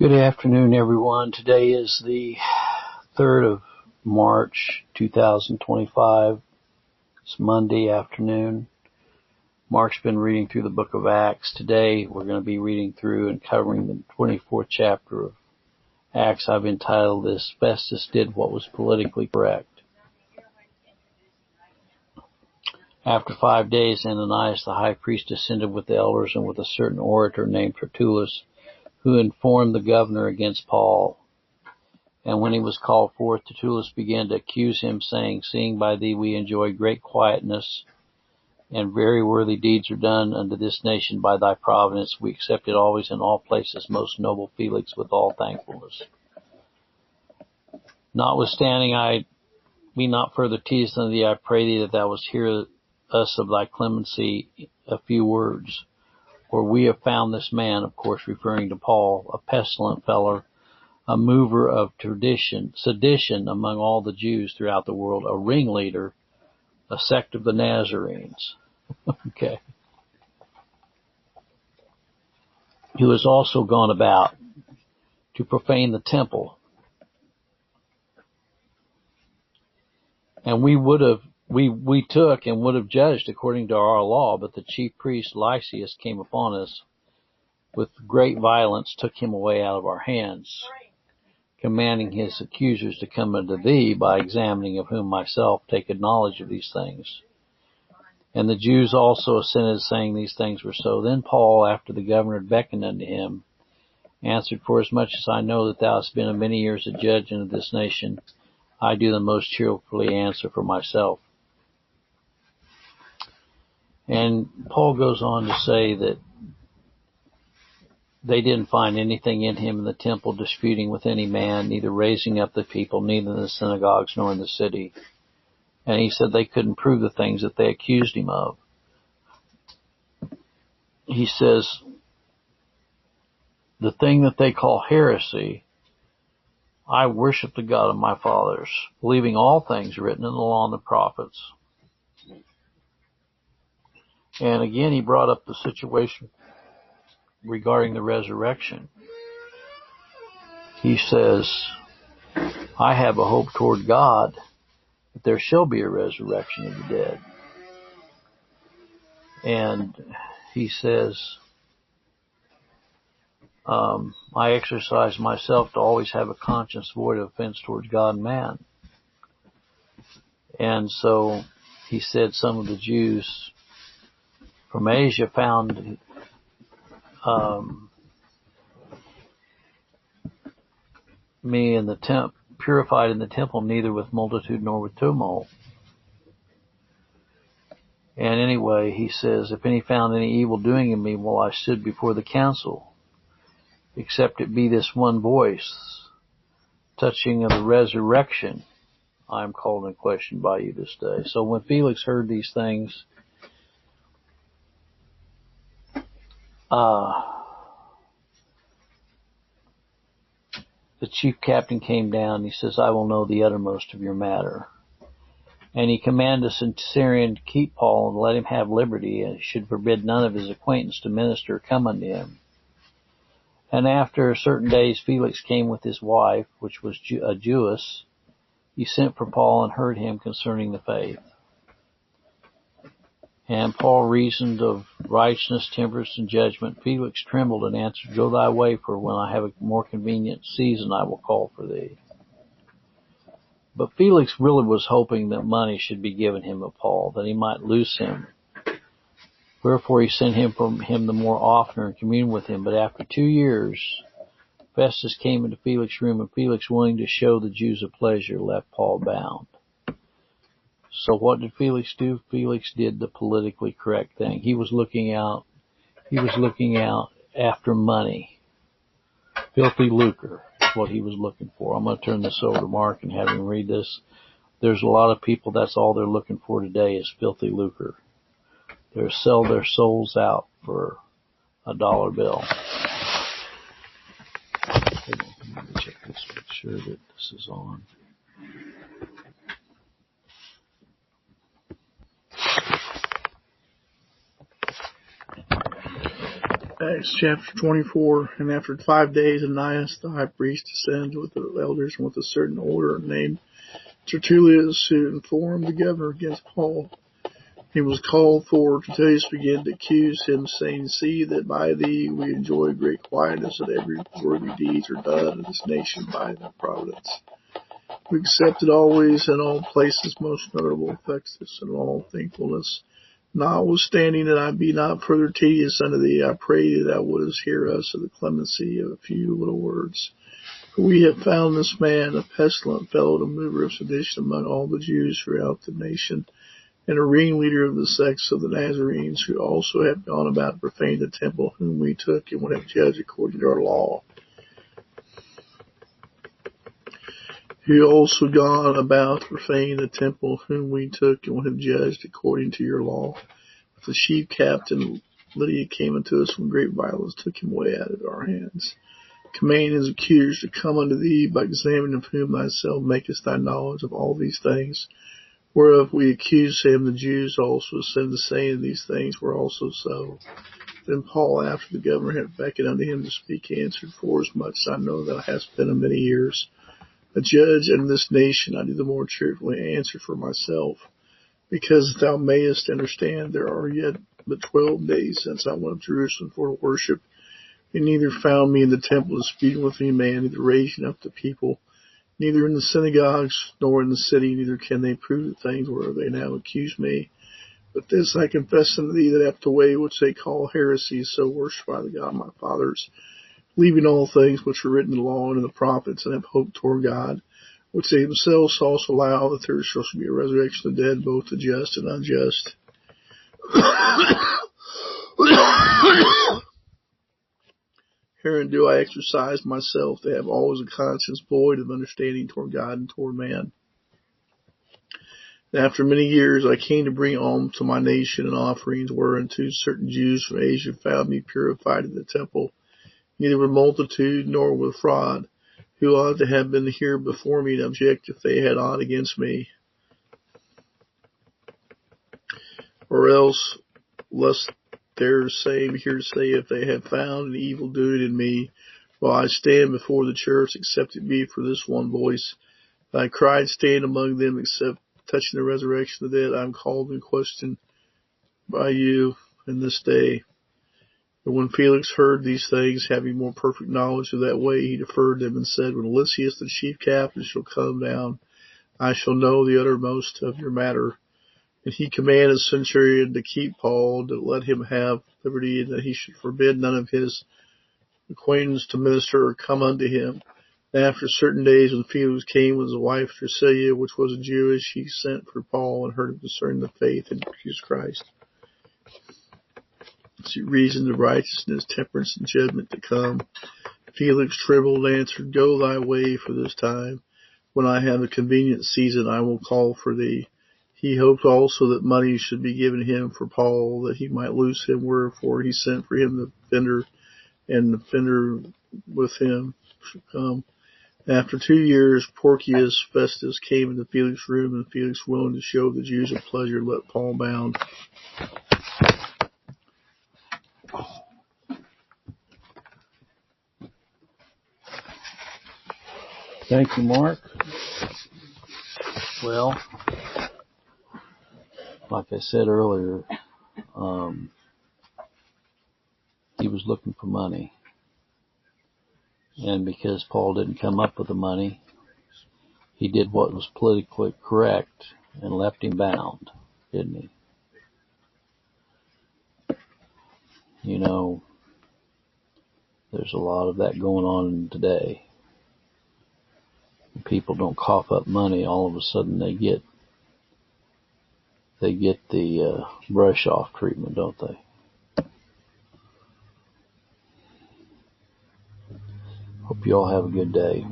Good afternoon, everyone. Today is the 3rd of March, 2025. It's Monday afternoon. Mark's been reading through the book of Acts. Today, we're going to be reading through and covering the 24th chapter of Acts. I've entitled this, Festus Did What Was Politically Correct. After 5 days, Ananias the high priest ascended with the elders and with a certain orator named Tertullus, who informed the governor against Paul. And when he was called forth, Tertullus began to accuse him, saying, Seeing by thee we enjoy great quietness, and very worthy deeds are done unto this nation by thy providence, we accept it always in all places, most noble Felix, with all thankfulness. Notwithstanding, I be not further teased unto thee, I pray thee that thou wouldst hear us of thy clemency a few words. For we have found this man, of course referring to Paul, a pestilent fellow, a mover of sedition among all the Jews throughout the world, a ringleader, a sect of the Nazarenes. Okay. Who has also gone about to profane the temple. And we took and would have judged according to our law, but the chief priest Lysias came upon us with great violence, took him away out of our hands, commanding his accusers to come unto thee, by examining of whom myself taketh knowledge of these things. And the Jews also assented, saying these things were so. Then Paul, after the governor had beckoned unto him, answered, Forasmuch as I know that thou hast been of many years a judge unto this nation, I do the most cheerfully answer for myself. And Paul goes on to say that they didn't find anything in him in the temple disputing with any man, neither raising up the people, neither in the synagogues nor in the city. And he said they couldn't prove the things that they accused him of. He says, the thing that they call heresy, I worship the God of my fathers, believing all things written in the law and the prophets. And again, he brought up the situation regarding the resurrection. He says, I have a hope toward God that there shall be a resurrection of the dead. And he says, I exercise myself to always have a conscience void of offense towards God and man. And so he said some of the Jews from Asia found me in the purified in the temple, neither with multitude nor with tumult. And anyway, he says, if any found any evil doing in me while I stood before the council, except it be this one voice, touching of the resurrection, I am called in question by you this day. So when Felix heard these things, the chief captain came down and he says, I will know the uttermost of your matter. And he commanded the centurion to keep Paul and let him have liberty, and should forbid none of his acquaintance to minister or come unto him. And after certain days Felix came with his wife, which was a Jewess. He sent for Paul and heard him concerning the faith. And Paul reasoned of righteousness, temperance, and judgment. Felix trembled and answered, Go thy way, for when I have a more convenient season I will call for thee. But Felix really was hoping that money should be given him of Paul, that he might loose him. Wherefore he sent him from him the more oftener and communed with him. But after 2 years, Festus came into Felix's room, and Felix, willing to show the Jews a pleasure, left Paul bound. So what did Felix do? Felix did the politically correct thing. He was looking out after money. Filthy lucre is what he was looking for. I'm going to turn this over to Mark and have him read this. There's a lot of people, that's all they're looking for today is filthy lucre. They sell their souls out for a dollar bill. Hold on, let me check this, make sure that this is on. Acts chapter 24. And after 5 days, Ananias the high priest descended with the elders and with a certain order named Tertullus, who informed the governor against Paul. He was called for. Tertullus began to accuse him, saying, "See that by thee we enjoy great quietness, that every worthy deeds are done in this nation by thy providence. We accepted always in all places most notable Festus in all thankfulness. Notwithstanding that I be not further tedious unto thee, I pray thee that thou wouldest hear us of the clemency of a few little words. For we have found this man a pestilent fellow, a mover of sedition among all the Jews throughout the nation, and a ringleader of the sects of the Nazarenes, who also have gone about to profane the temple, whom we took and would have judged according to our law. Who also gone about to profane the temple, whom we took and would have judged according to your law. But the chief captain Lydia came unto us with great violence, took him away out of our hands. Command his accusers to come unto thee, by examining of whom thyself makest thy knowledge of all these things. Whereof we accuse him, the Jews also said the same, and these things were also so. Then Paul, after the governor had beckoned unto him to speak, answered, Forasmuch as I know that I hast been of many years a judge in this nation, I do the more cheerfully answer for myself, because thou mayest understand there are yet but 12 days since I went up to Jerusalem for to worship, and neither found me in the temple disputing with any man, neither raising up the people, neither in the synagogues nor in the city, neither can they prove the things whereof they now accuse me. But this I confess unto thee, that after the way which they call heresy, so worship I the God of my fathers, leaving all things which are written in the law and in the prophets, and have hope toward God, which they themselves also allow that there shall be a resurrection of the dead, both the just and unjust. Herein do I exercise myself to have always a conscience void of understanding toward God and toward man. And after many years I came to bring home to my nation an offerings, whereunto certain Jews from Asia found me purified in the temple, neither with multitude nor with fraud, who ought to have been here before me to object if they had aught against me. Or else, lest their same hearsay, if they have found an evil doing in me, while I stand before the church, except it be for this one voice. I cried, stand among them, except touching the resurrection of the dead, I am called in question by you in this day. But when Felix heard these things, having more perfect knowledge of that way, he deferred them and said, When Lysias the chief captain shall come down, I shall know the uttermost of your matter. And he commanded the centurion to keep Paul, to let him have liberty, and that he should forbid none of his acquaintance to minister or come unto him. And after certain days, when Felix came with his wife Drusilla, which was a Jewess, he sent for Paul and heard him concerning the faith in Jesus Christ. Reason of righteousness, temperance, and judgment to come. Felix trembled and answered, Go thy way for this time. When I have a convenient season, I will call for thee. He hoped also that money should be given him for Paul, that he might loose him, wherefore he sent for him the defender, and the defender with him should come. After 2 years, Porcius Festus came into Felix's room, and Felix, willing to show the Jews a pleasure, let Paul bound. Thank you, Mark. Well, like I said earlier, he was looking for money. And because Paul didn't come up with the money, he did what was politically correct and left him bound, didn't he? You know, there's a lot of that going on today. When people don't cough up money, all of a sudden they get the brush off treatment, don't they? Hope you all have a good day.